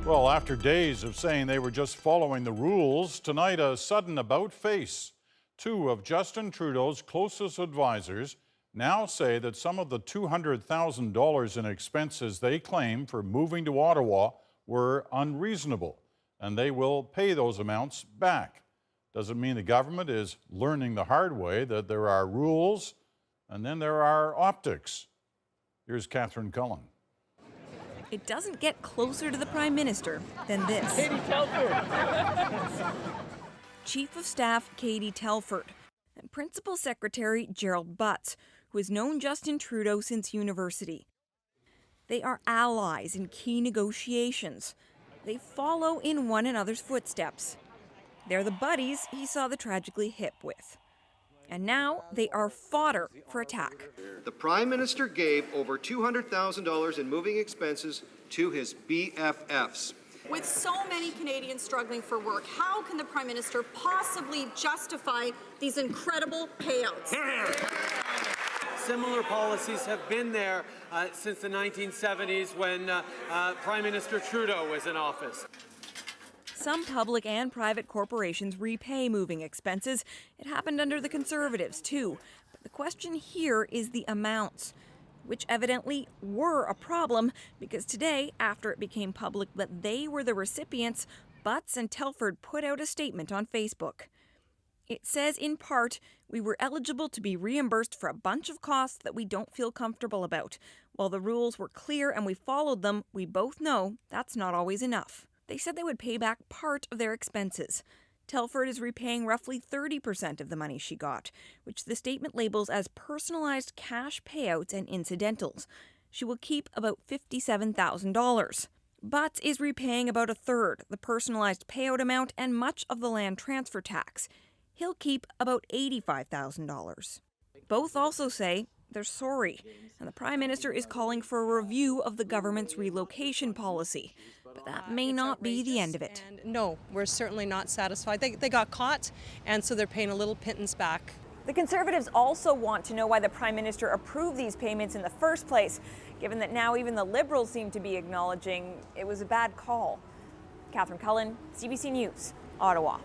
Well, after days of saying they were just following the rules, tonight a sudden about-face. Two of Justin Trudeau's closest advisors now say that some of the $200,000 in expenses they claim for moving to Ottawa were unreasonable, and they will pay those amounts back. Doesn't mean the government is learning the hard way that there are rules and then there are optics. Here's Catherine Cullen. It doesn't get closer to the Prime Minister than this. Katie Telford. Chief of Staff Katie Telford and Principal Secretary Gerald Butts, who has known Justin Trudeau since university. They are allies in key negotiations. They follow in one another's footsteps. They're the buddies he saw the tragically hip with. And now they are fodder for attack. The Prime Minister gave over $200,000 in moving expenses to his BFFs. With so many Canadians struggling for work, how can the Prime Minister possibly justify these incredible payouts? Similar policies have been there since the 1970s when Prime Minister Trudeau was in office. Some public and private corporations repay moving expenses. It happened under the Conservatives, too. But the question here is the amounts, which evidently were a problem because today, after it became public that they were the recipients, Butts and Telford put out a statement on Facebook. It says, in part, we were eligible to be reimbursed for a bunch of costs that we don't feel comfortable about. While the rules were clear and we followed them, we both know that's not always enough. They said they would pay back part of their expenses. Telford is repaying roughly 30% of the money she got, which the statement labels as personalized cash payouts and incidentals. She will keep about $57,000. Butts is repaying about a third, the personalized payout amount and much of the land transfer tax. He'll keep about $85,000. Both also say they're sorry, and the Prime Minister is calling for a review of the government's relocation policy. But that may not be the end of it. And no, we're certainly not satisfied. They got caught, and so they're paying a little pittance back. The Conservatives also want to know why the Prime Minister approved these payments in the first place, given that now even the Liberals seem to be acknowledging it was a bad call. Catherine Cullen, CBC News, Ottawa.